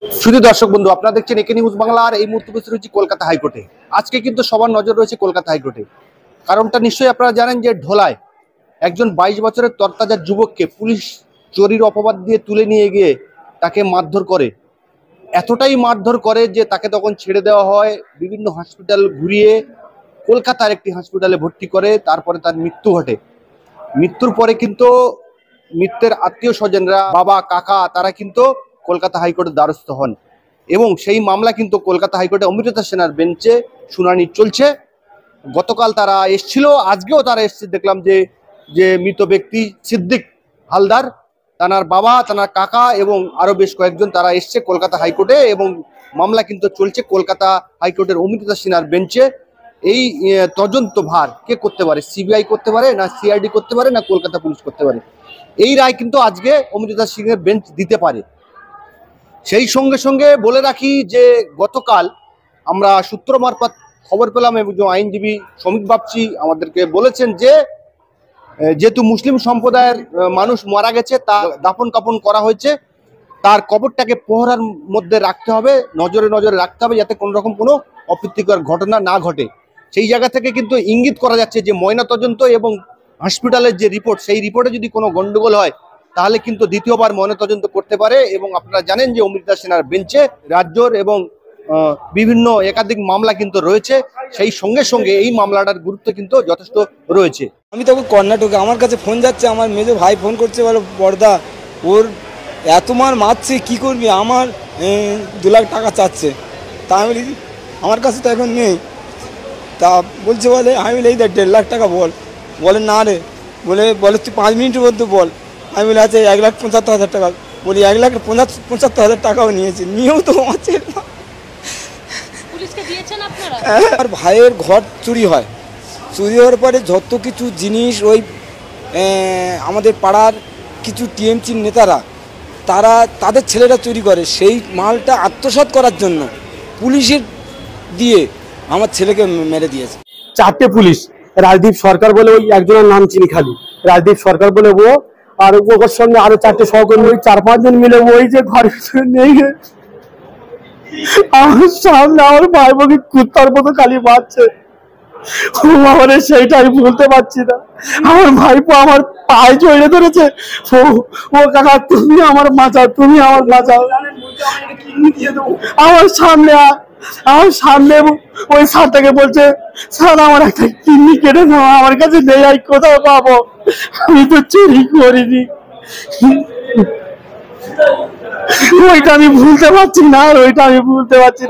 শুধু দর্শক বন্ধু, আপনারা দেখছেন একে নিউজ বাংলা। আর এই মুহূর্তে বসে রয়েছে কলকাতা হাইকোর্টে। আজকে কিন্তু সবার নজর রয়েছে কলকাতা হাইকোর্টে। কারণটা নিশ্চয়ই আপনারা জানেন যে ঢোলায় একজন 22 বছরের তরতাজা যুবককে পুলিশ চুরির অপবাদ দিয়ে তুলে নিয়ে গিয়ে তাকে মারধর করে। এতটাই মারধর করে যে তাকে তখন ছেড়ে দেওয়া হয়, বিভিন্ন হসপিটাল ঘুরিয়ে কলকাতার একটি হসপিটালে ভর্তি করে। তারপরে তার মৃত্যু ঘটে। মৃত্যুর পরে কিন্তু মৃতের আত্মীয় স্বজনরা, বাবা কাকা, তারা কিন্তু কলকাতা হাইকোর্টের দ্বারস্থ হন এবং সেই মামলা কিন্তু কলকাতা হাইকোর্টে অমৃতা সেনার বেঞ্চে শুনানি চলছে। গতকাল তারা এসেছিল, আজকেও তারা এসছে। দেখলাম যে মৃত ব্যক্তি সিদ্দিক হালদার, তানার বাবা, তানার কাকা এবং আরো বেশ কয়েকজন তারা এসছে কলকাতা হাইকোর্টে এবং মামলা কিন্তু চলছে কলকাতা হাইকোর্টের অমৃতা সেনার বেঞ্চে। এই তদন্ত ভার কে করতে পারে? সিবিআই করতে পারে, না সিআইডি করতে পারে, না কলকাতা পুলিশ করতে পারে? এই রায় কিন্তু আজকে অমৃতা সিংয়ের বেঞ্চ দিতে পারে। সেই সঙ্গে সঙ্গে বলে রাখি যে গতকাল আমরা সূত্র মারফত খবর পেলাম এবং আইনজীবী শ্রমিক বাগচি আমাদেরকে বলেছেন যে যেহেতু মুসলিম সম্প্রদায়ের মানুষ মারা গেছে, তা দাফন কাফন করা হয়েছে, তার কবরটাকে প্রহরার মধ্যে রাখতে হবে, নজরে নজরে রাখতে হবে, যাতে কোনো রকম কোনো অপ্রীতিকর ঘটনা না ঘটে। সেই জায়গা থেকে কিন্তু ইঙ্গিত করা যাচ্ছে যে ময়নাতদন্ত এবং হসপিটালের যে রিপোর্ট, সেই রিপোর্টে যদি কোনো গন্ডগোল হয় তাহলে কিন্তু দ্বিতীয়বার ময়নাতদন্ত করতে পারে। এবং আপনারা জানেন যে অমৃতা সেনার বেঞ্চে রাজ্যর এবং বিভিন্ন একাধিক মামলা কিন্তু রয়েছে। সেই সঙ্গে সঙ্গে এই মামলাটার গুরুত্ব কিন্তু যথেষ্ট রয়েছে। আমি তখন কর্ণাটকে, আমার কাছে ফোন যাচ্ছে, আমার মেজো ভাই ফোন করছে, বলো বড়দা ওর এত মার মারছে, কী করবি, আমার 2 লাখ টাকা চাচ্ছে। তা আমি বলি আমার কাছে তো এখন নেই। তা বলছে, বলে আমি বলি এই দেখ 1.5 লাখ টাকা বল। বলে না রে, বলে তুই 5 মিনিটের মধ্যে বল। আমি বলি আচ্ছা 1,75,000 টাকা। বলি 1,75,000 টাকাও নিয়েছে, নিয়েও তো আছে। আর ভাইয়ের ঘর চুরি হয়, চুরি হওয়ার পরে যত কিছু জিনিস ওই আমাদের পাড়ার কিছু টিএমসির নেতারা তাদের ছেলেরা চুরি করে, সেই মালটা আত্মসাৎ করার জন্য পুলিশের দিয়ে আমার ছেলেকে মেরে দিয়েছে। 4টে পুলিশ, রাজদীপ সরকার বলে ওই একজনের নাম চিনি খালি, রাজদীপ সরকার বলে ও, আর ওর সঙ্গে আরো 4টে সহকর্মী, ওই 4-5 জন মিলে ওই যে ঘরের নেই আমার সামনে আমার ভাই বোনকে কুত্তার মতো খালি মারছে। আমার সেইটা আমি বলতে পারছি না। আমার ভাইপো আমার পায়ে জড়িয়ে ধরেছে, ও কাকা তুমি আমার বাঁচাও, তুমি আমার বাঁচাও। আমার সামনে ওই স্যারটাকে বলছে, স্যার আমার একটা কিডনি কেটে দাও, আমার কাছে নেই, আমি কোথাও পাবো, আমি তো চুরি করিনি। ওইটা আমি ভুলতে পারছি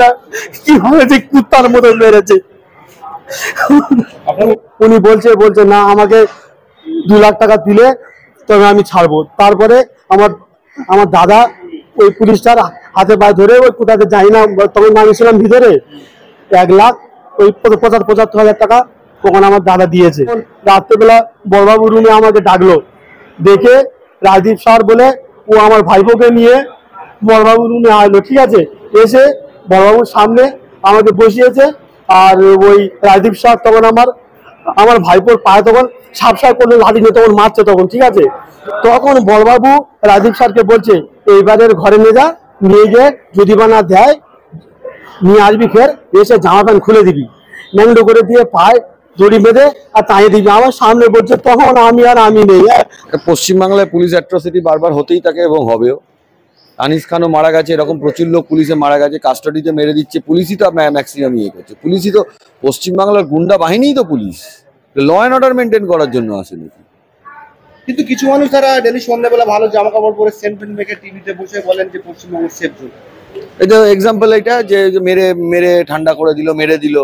না, কিভাবে যে কুত্তার মতো মেরেছে। উনি বলছে না, আমাকে 2 লাখ টাকা দিলে তবে আমি ছাড়বো। তারপরে আমার দাদা ওই পুলিশটার হাতে পায়ে ধরে, ওই কোথাতে যাই না, তখন নামিয়েছিলাম ভিতরে, 1,75,000 টাকা তখন আমার দাদা দিয়েছে। রাত্রেবেলা বড়বাবু রুমে আমাকে ডাকলো, দেখে রাজদীপ স্যার বলে ও আমার ভাইপোকে নিয়ে বড়বাবু রুমে আসলো। ঠিক আছে, এসে বড়বাবুর সামনে আমাকে বসিয়েছে। আর ওই রাজদীপ স্যার তখন আমার ভাইপোর পায়ে তখন সাপ করলে লাঠি নিয়ে তখন মারছে তখন। ঠিক আছে, তখন বড়বাবু রাজদীপ স্যারকে বলছে এইবারের ঘরে নিয়ে যা, নিয়ে গিয়ে যদি বা না দেয় নিয়ে আসবি, ফের এসে জামা প্যান্ট খুলে দিবি, ন্যাংডো করে দিয়ে পায়ে দড়ি বেঁধে আর টাঙিয়ে দিবি। আমার সামনে বলছে, তখন আমি নেই। পশ্চিমবাংলায় পুলিশ অ্যাট্রসিটি বারবার হতেই থাকে এবং হবেও। আনিস খানও মারা গেছে, এরকম প্রচুর লোক পুলিশে মারা গেছে, কাস্টাডিতে মেরে দিচ্ছে। পুলিশই তো ম্যাক্সিমাম ইয়ে করছে, পুলিশই তো পশ্চিমবাংলার গুন্ডা বাহিনীই তো police, law and order maintain করার জন্য আসে নাকি। কিন্তু কিছু মানুষ তারা ডেলি সন্ধ্যাবেলা ভালো জামা কাপড় পরে সেন্ট মেখে টিভিতে বসে বলেন যে পশ্চিমবঙ্গের সেফ জোন। এটা এক্সাম্পল, এটা যে মেরে ঠান্ডা করে দিল, মেরে দিল।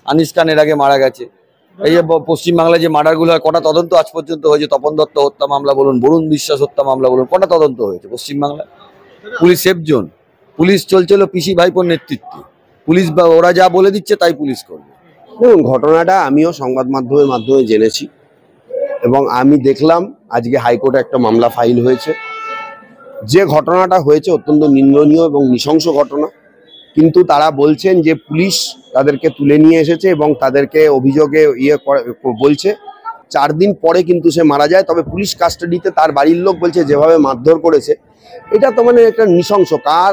আনিস খান এর আগে মারা গেছে। এই যে পশ্চিমবাংলায় যে মার্ডারগুলো হয়, কটা তদন্ত আজ পর্যন্ত হয়েছে? তপন দত্ত হত্যা মামলা বলুন, বরুণ বিশ্বাস হত্যা মামলা বলুন, কটা তদন্ত হয়েছে পশ্চিমবাংলায়? পুলিশ সেফ জোন, পুলিশ চলছিল পিসি ভাইপোর নেতৃত্বে। পুলিশ বা ওরা যা বলে দিচ্ছে তাই পুলিশ করবে। দেখুন, ঘটনাটা আমিও সংবাদ মাধ্যমের মাধ্যমে জেনেছি এবং আমি দেখলাম আজকে হাইকোর্টে একটা মামলা ফাইল হয়েছে। যে ঘটনাটা হয়েছে অত্যন্ত নিন্দনীয় এবং নৃশংস ঘটনা, কিন্তু তারা বলছেন যে পুলিশ তাদেরকে তুলে নিয়ে এসেছে এবং তাদেরকে অভিযোগে বলছে 4 দিন পরে কিন্তু সে মারা যায়। তবে পুলিশ কাস্টাডিতে তার বাড়ির লোক বলছে যেভাবে মারধর করেছে এটা তো মানে একটা নৃশংস কার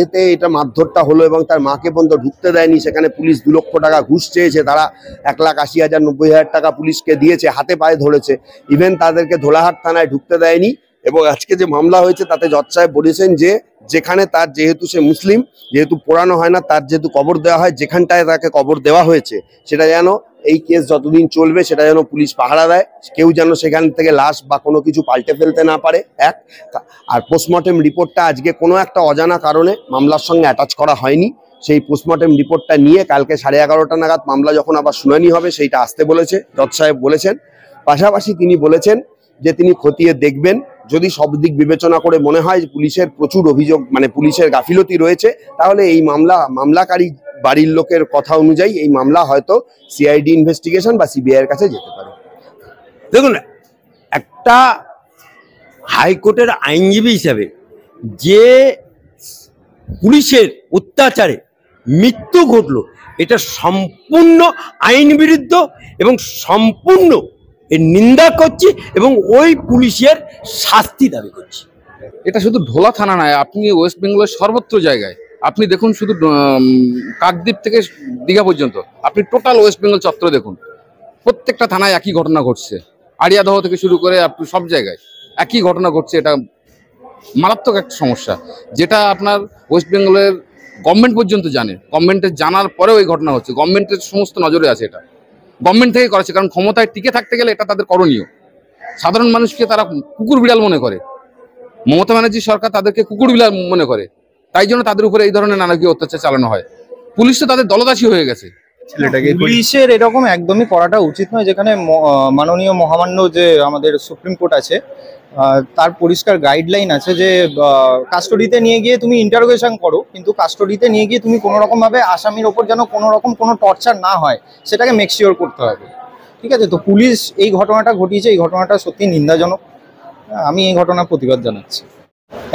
এতে এটা মারধরটা হলো এবং তার মাকে পর্যন্ত ঢুকতে দেয়নি। সেখানে পুলিশ 2 লক্ষ টাকা ঘুষ চেয়েছে, তারা 1,80,000 90,000 টাকা পুলিশকে দিয়েছে, হাতে পায়ে ধরেছে। ইভেন তাদেরকে ধোলাহাট থানায় ঢুকতে দেয়নি। এবং আজকে যে মামলা হয়েছে তাতে জজ সাহেব বলেছেন যে যেখানে তার যেহেতু সে মুসলিম, যেহেতু পোড়ানো হয় না, তার যেহেতু কবর দেওয়া হয়, যেখানটায় তাকে কবর দেওয়া হয়েছে সেটা যেন এই কেস যতদিন চলবে সেটা যেন পুলিশ পাহারা দেয়, কেউ যেন সেখান থেকে লাশ বা কোনো কিছু পাল্টে ফেলতে না পারে। আর পোস্টমর্টেম রিপোর্টটা আজকে কোনো একটা অজানা কারণে মামলার সঙ্গে অ্যাটাচ করা হয়নি। সেই পোস্টমর্টেম রিপোর্টটা নিয়ে কালকে 11:30 নাগাদ মামলা যখন আবার শুনানি হবে সেইটা আসতে বলেছে জজ সাহেব বলেছেন। পাশাপাশি তিনি বলেছেন যে তিনি খতিয়ে দেখবেন, যদি সব দিক বিবেচনা করে মনে হয় পুলিশের প্রচুর অভিযোগ মানে পুলিশের গাফিলতি রয়েছে, তাহলে এই মামলাকারী বাড়ির লোকের কথা অনুযায়ী এই মামলা হয়তো সিআইডি ইনভেস্টিগেশন বা সিবিআই এর কাছে যেতে পারে। দেখুন, একটা হাইকোর্টের আইনজীবী হিসাবে যে পুলিশের অত্যাচারে মৃত্যু ঘটলো, এটা সম্পূর্ণ আইন বিরুদ্ধ এবং সম্পূর্ণ এর নিন্দা করছি এবং ওই পুলিশের শাস্তি দাবি করছি। এটা শুধু ঢোলা থানা নয়, আপনি ওয়েস্ট বেঙ্গলের সর্বত্র জায়গায় আপনি দেখুন, শুধু কাকদ্বীপ থেকে দীঘা পর্যন্ত আপনি টোটাল ওয়েস্ট বেঙ্গল চত্বর দেখুন, প্রত্যেকটা থানায় একই ঘটনা ঘটছে। আড়িয়াদহ থেকে শুরু করে আপনি সব জায়গায় একই ঘটনা ঘটছে। এটা মারাত্মক একটা সমস্যা, যেটা আপনার ওয়েস্ট বেঙ্গলের গভর্নমেন্ট পর্যন্ত জানে। গভর্নমেন্টের জানার পরেও এই ঘটনা হচ্ছে, গভর্নমেন্টের সমস্ত নজরে আছে। এটা গভর্নমেন্ট থেকে করেছে, কারণ ক্ষমতায় টিকে থাকতে গেলে এটা তাদের করণীয়। সাধারণ মানুষকে তারা কুকুর বিড়াল মনে করে, মমতা ব্যানার্জি সরকার তাদেরকে কুকুর বিড়াল মনে করে, তাই জন্য তাদের উপরে এই ধরনের নানাকীয় অত্যাচার চালানো হয়। পুলিশ তো তাদের দলদাসী হয়ে গেছে। পুলিশের এরকম একদমই করাটা উচিত নয়। যেখানে মাননীয় মহামান্য যে আমাদের সুপ্রিম কোর্ট আছে, তার পরিষ্কার গাইডলাইন আছে যে কাস্টডিতে নিয়ে গিয়ে তুমি ইন্টারোগেশন করো, কিন্তু কাস্টডিতে নিয়ে গিয়ে তুমি কোনো রকম ভাবে আসামির ওপর যেন কোনো রকম কোনো টর্চার না হয় সেটাকে মেকশিওর করতে হবে। ঠিক আছে, তো পুলিশ এই ঘটনাটা ঘটিয়েছে, এই ঘটনাটা সত্যি নিন্দাজনক। আমি এই ঘটনার প্রতিবাদ জানাচ্ছি।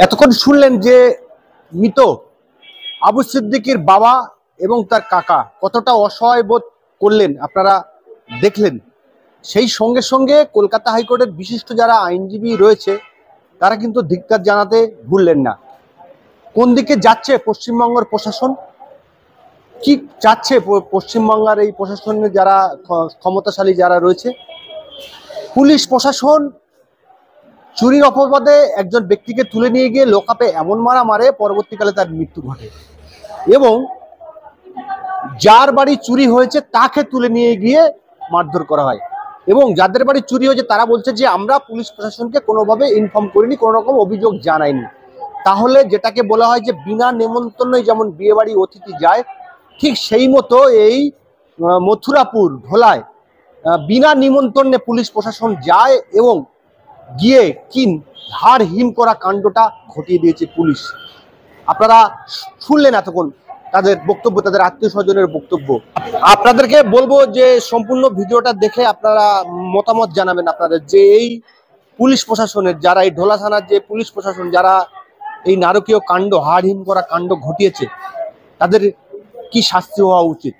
এতক্ষণ শুনলেন যে মৃত আবু সিদ্দিকের বাবা এবং তার কাকা কতটা অসহায় বোধ করলেন আপনারা দেখলেন। সেই সঙ্গে সঙ্গে কলকাতা হাইকোর্টের বিশিষ্ট যারা আইনজীবী রয়েছে তারা কিন্তু ধিক্কার জানাতে ভুললেন না। কোন দিকে যাচ্ছে পশ্চিমবঙ্গের প্রশাসন, কি চাচ্ছে পশ্চিমবঙ্গের এই প্রশাসনের যারা ক্ষমতাশালী যারা রয়েছে? পুলিশ প্রশাসন চুরির অপবাদে একজন ব্যক্তিকে তুলে নিয়ে গিয়ে লোকাপে এমন মারা মারে পরবর্তীকালে তার মৃত্যু ঘটে, এবং যার বাড়ি চুরি হয়েছে তাকে তুলে নিয়ে গিয়ে মারধর করা হয়। এবং যাদের বাড়ি চুরি হয়েছে তারা বলছে যে আমরা পুলিশ প্রশাসনকে কোনোভাবে ইনফর্ম করিনি, কোনো রকম অভিযোগ জানাইনি। তাহলে যেটাকে বলা হয় যে বিনা নেমন্তন্নই যেমন বিয়ে বাড়ি অতিথি যায়, ঠিক সেই মতো এই মথুরাপুর ঢোলায় বিনা নিমন্ত্রণে পুলিশ প্রশাসন যায় এবং গিয়ে কি হাড় হিম করা কাণ্ডটা ঘটিয়ে দিয়েছে পুলিশ। আপনারা শুনলেন এতক্ষণ তাদের বক্তব্য, তাদের আত্মীয় স্বজনের বক্তব্য। আপনাদেরকে বলবো যে সম্পূর্ণ ভিডিওটা দেখে আপনারা মতামত জানাবেন আপনাদের, যে এই পুলিশ প্রশাসনের যারা এই ঢোলা থানার যে পুলিশ প্রশাসন যারা এই নারকীয় কাণ্ড হাড় হিম করা কাণ্ড ঘটিয়েছে তাদের কি শাস্তি হওয়া উচিত।